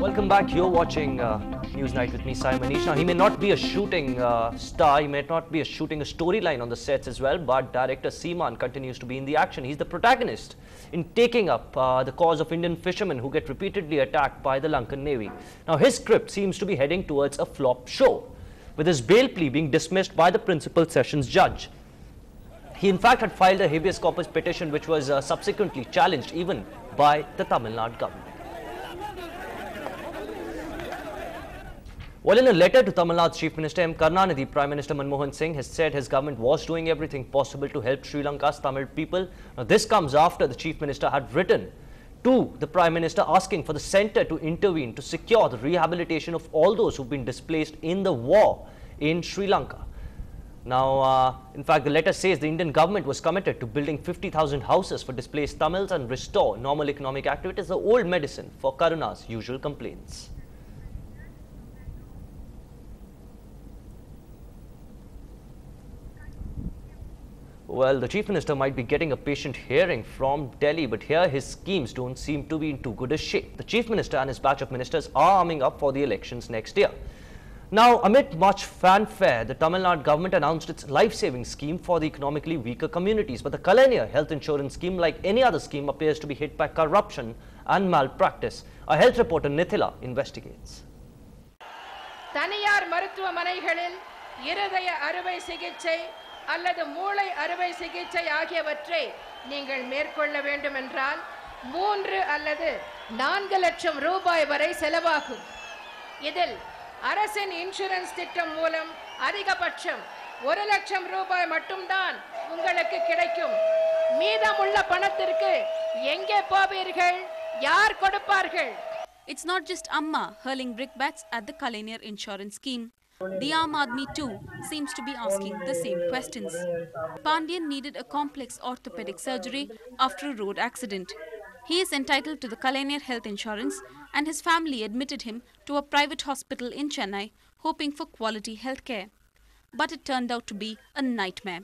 Welcome back. You're watching News Night with me, Sai Manish. Now, he may not be a shooting star, he may not be shooting a storyline on the sets as well, but director Seaman continues to be in the action. He's the protagonist in taking up the cause of Indian fishermen who get repeatedly attacked by the Lankan Navy. Now, his script seems to be heading towards a flop show, with his bail plea being dismissed by the principal sessions judge. He in fact had filed a habeas corpus petition which was subsequently challenged even by the Tamil Nadu government. Well, in a letter to Tamil Nadu's Chief Minister M. Karunanidhi, Prime Minister Manmohan Singh has said his government was doing everything possible to help Sri Lanka's Tamil people. Now, this comes after the Chief Minister had written to the Prime Minister asking for the centre to intervene to secure the rehabilitation of all those who've been displaced in the war in Sri Lanka. Now, in fact, the letter says the Indian government was committed to building 50,000 houses for displaced Tamils and restore normal economic activities, the old medicine for Karuna's usual complaints. Well, the Chief Minister might be getting a patient hearing from Delhi, but here his schemes don't seem to be in too good a shape. The Chief Minister and his batch of ministers are arming up for the elections next year. Now, amid much fanfare, the Tamil Nadu government announced its life-saving scheme for the economically weaker communities. But the Kalaniya health insurance scheme, like any other scheme, appears to be hit by corruption and malpractice. Our health reporter Nithila investigates. தனியார் மருத்துவமனைகளில் இருதய அறுவை சிகிச்சை அல்லது மூளை அறுவை சிகிச்சை ஆகியவற்றை நீங்கள் மேற்கொள்ள வேண்டும் என்றால் 3 அல்லது 4 லட்சம் ரூபாய் வரை செலவாகும். இதில் அரசின் இன்சூரன்ஸ் திட்டம் மூலம் அதிகபட்சம் 1 லட்சம் ரூபாய் மட்டும்தான் உங்களுக்கு கிடைக்கும். மீதமுள்ள பணத்திற்கு எங்கே போவீர்கள்? யார் கொடுப்பார்கள்? It's not just Amma hurling brickbats at the Kalaniya insurance scheme. The Aam Aadmi too seems to be asking the same questions. Pandian needed a complex orthopedic surgery after a road accident. He is entitled to the Kalaniya health insurance and his family admitted him to a private hospital in Chennai hoping for quality health care. But it turned out to be a nightmare.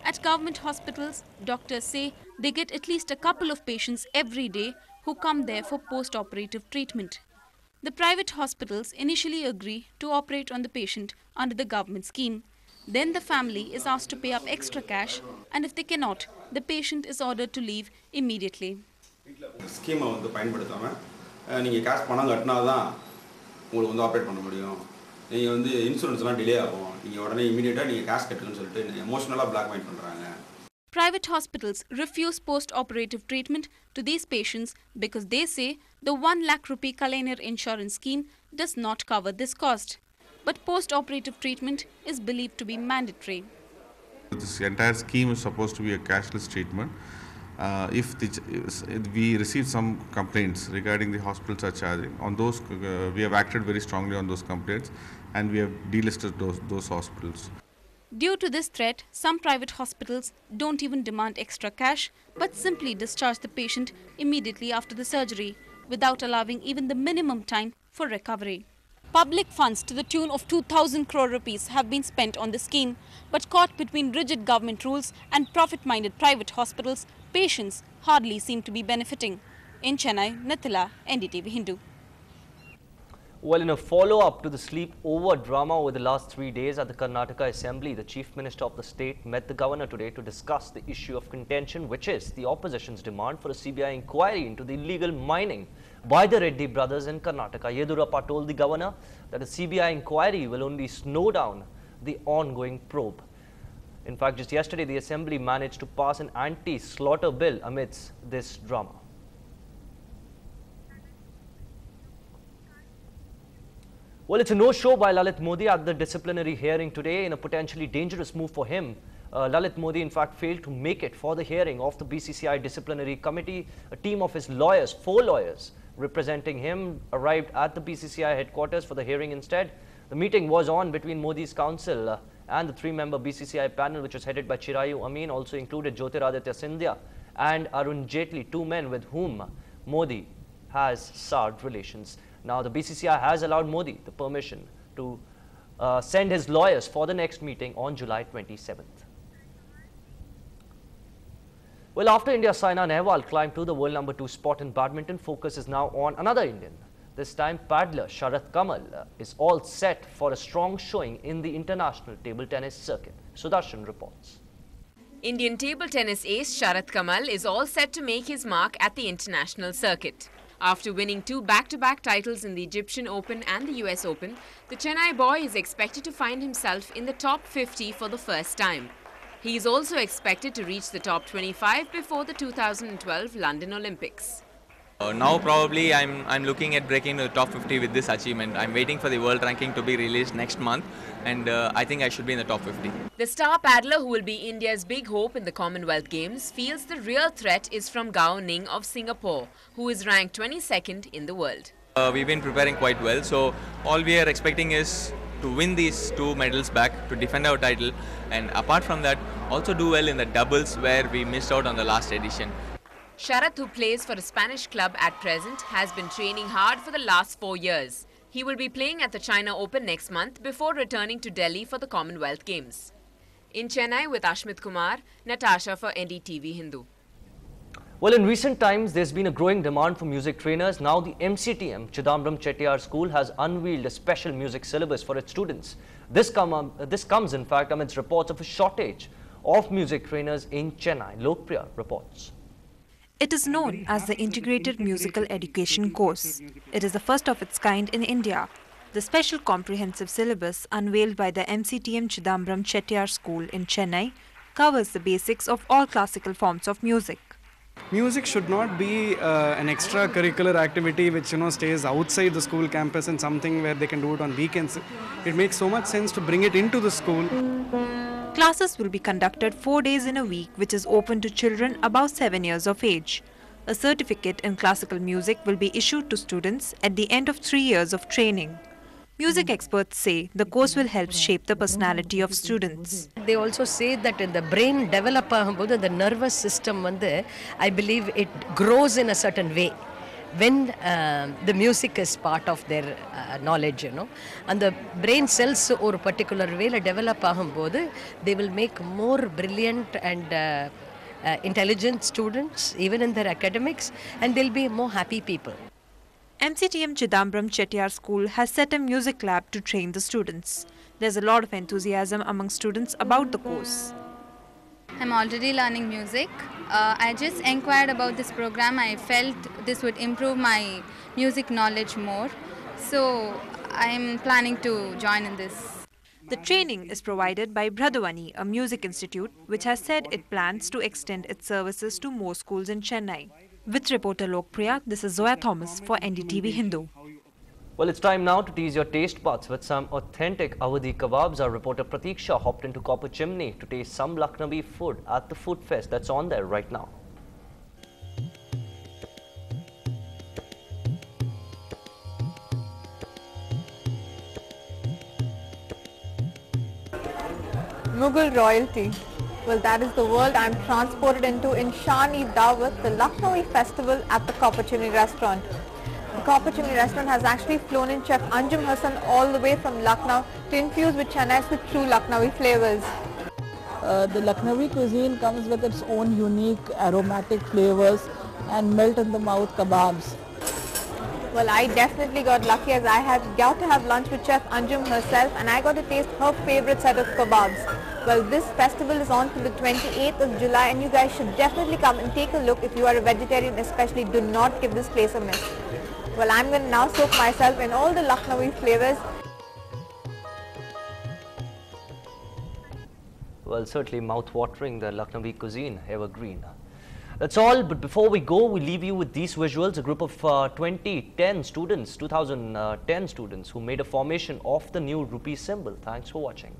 At government hospitals, doctors say they get at least a couple of patients every day who come there for post-operative treatment. The private hospitals initially agree to operate on the patient under the government scheme. Then the family is asked to pay up extra cash, and if they cannot, the patient is ordered to leave immediately. Scheme வந்து பயன்படுத்தாம நீங்க காசு பணம் கட்டினா தான் உங்களுக்கு வந்து operate பண்ண முடியும். நீங்க வந்து இன்சூரன்ஸ்லாம் டிலே ஆகும். நீங்க உடனே இமிடியேட்டா நீங்க காசு கட்டணும்னு சொல்லிட்டு எமோஷனலா பிளாக்மெயில் பண்றாங்க. Private hospitals refuse post-operative treatment to these patients because they say the 1 lakh rupee Kalaniya insurance scheme does not cover this cost. But post-operative treatment is believed to be mandatory. This entire scheme is supposed to be a cashless treatment. If we receive some complaints regarding the hospitals are charging, on those we have acted very strongly on those complaints and we have delisted those hospitals. Due to this threat, some private hospitals don't even demand extra cash but simply discharge the patient immediately after the surgery without allowing even the minimum time for recovery. Public funds to the tune of 2,000 crore rupees have been spent on the scheme, but caught between rigid government rules and profit-minded private hospitals, patients hardly seem to be benefiting. In Chennai, Nithila, NDTV Hindu. Well, in a follow-up to the sleepover drama over the last 3 days at the Karnataka Assembly, the Chief Minister of the state met the Governor today to discuss the issue of contention, which is the opposition's demand for a CBI inquiry into the illegal mining by the Reddy brothers in Karnataka. Yedurappa told the Governor that a CBI inquiry will only slow down the ongoing probe. In fact, just yesterday, the Assembly managed to pass an anti-slaughter bill amidst this drama. Well, it's a no-show by Lalit Modi at the disciplinary hearing today in a potentially dangerous move for him. Lalit Modi, in fact, failed to make it for the hearing of the BCCI disciplinary committee. A team of his lawyers, 4 lawyers representing him, arrived at the BCCI headquarters for the hearing instead. The meeting was on between Modi's counsel And the three-member BCCI panel, which was headed by Chirayu Amin, also included Jyotiraditya Scindia and Arun Jaitley, two men with whom Modi has soured relations. Now, the BCCI has allowed Modi the permission to send his lawyers for the next meeting on July 27th. Well, after India, Saina Nehwal climbed to the world number 2 spot in badminton, focus is now on another Indian. This time, paddler Sharath Kamal is all set for a strong showing in the international table tennis circuit. Sudarshan reports. Indian table tennis ace Sharath Kamal is all set to make his mark at the international circuit. After winning 2 back-to-back titles in the Egyptian Open and the US Open, the Chennai boy is expected to find himself in the top 50 for the first time. He is also expected to reach the top 25 before the 2012 London Olympics. Now probably I'm looking at breaking the top 50 with this achievement. I'm waiting for the world ranking to be released next month, and I think I should be in the top 50. The star paddler, who will be India's big hope in the Commonwealth Games, feels the real threat is from Gao Ning of Singapore, who is ranked 22nd in the world. We've been preparing quite well, so all we are expecting is to win these 2 medals back, to defend our title, and apart from that, also do well in the doubles where we missed out on the last edition. Sharath, who plays for a Spanish club at present, has been training hard for the last 4 years. He will be playing at the China Open next month before returning to Delhi for the Commonwealth Games. In Chennai with Ashmit Kumar, Natasha for NDTV Hindu. Well, in recent times, there's been a growing demand for music trainers. Now, the MCTM Chidambaram Chettiar School has unveiled a special music syllabus for its students. This comes, in fact, amidst reports of a shortage of music trainers in Chennai. Lokpriya reports. It is known as the Integrated Musical Education course. It is the first of its kind in India. The special comprehensive syllabus unveiled by the MCTM Chidambaram Chettiar School in Chennai covers the basics of all classical forms of music. Music should not be an extracurricular activity which stays outside the school campus and something where they can do it on weekends. It makes so much sense to bring it into the school. Classes will be conducted 4 days in a week, which is open to children above 7 years of age. A certificate in classical music will be issued to students at the end of 3 years of training. Music experts say the course will help shape the personality of students. They also say that in the brain develop the nervous system, I believe it grows in a certain way when the music is part of their knowledge, and the brain cells or particular way develop they will make more brilliant and intelligent students even in their academics, and they'll be more happy people. MCTM Chidambaram Chettiar School has set a music lab to train the students. There's a lot of enthusiasm among students about the course. I'm already learning music. I just inquired about this program. I felt this would improve my music knowledge more. So I'm planning to join in this. The training is provided by Bhradwani, a music institute, which has said it plans to extend its services to more schools in Chennai. With reporter Lokpriya, this is Zoya Thomas for NDTV Hindu. Well, it's time now to tease your taste buds with some authentic Awadhi kebabs. Our reporter Prateek Shah hopped into Copper Chimney to taste some Lucknowi food at the food fest that's on there right now. Mughal royalty. Well, that is the world I'm transported into in Shani Dawat, the Lucknowi festival at the Copper Chimney restaurant. The Copper Chimney restaurant has actually flown in Chef Anjum Hassan all the way from Lucknow to infuse with Chennai's with true Lucknowi flavors. The Lucknowi cuisine comes with its own unique aromatic flavors and melt-in-the-mouth kebabs. Well, I definitely got lucky as I got to have lunch with Chef Anjum herself, and I got to taste her favorite set of kebabs. Well, this festival is on till the 28th of July, and you guys should definitely come and take a look if you are a vegetarian. Especially, do not give this place a miss. Well, I'm going to now soak myself in all the Lucknowi flavors. Well, certainly mouth-watering, the Lucknowi cuisine, evergreen. That's all, but before we go, we leave you with these visuals. A group of 2010 students who made a formation of the new rupee symbol. Thanks for watching.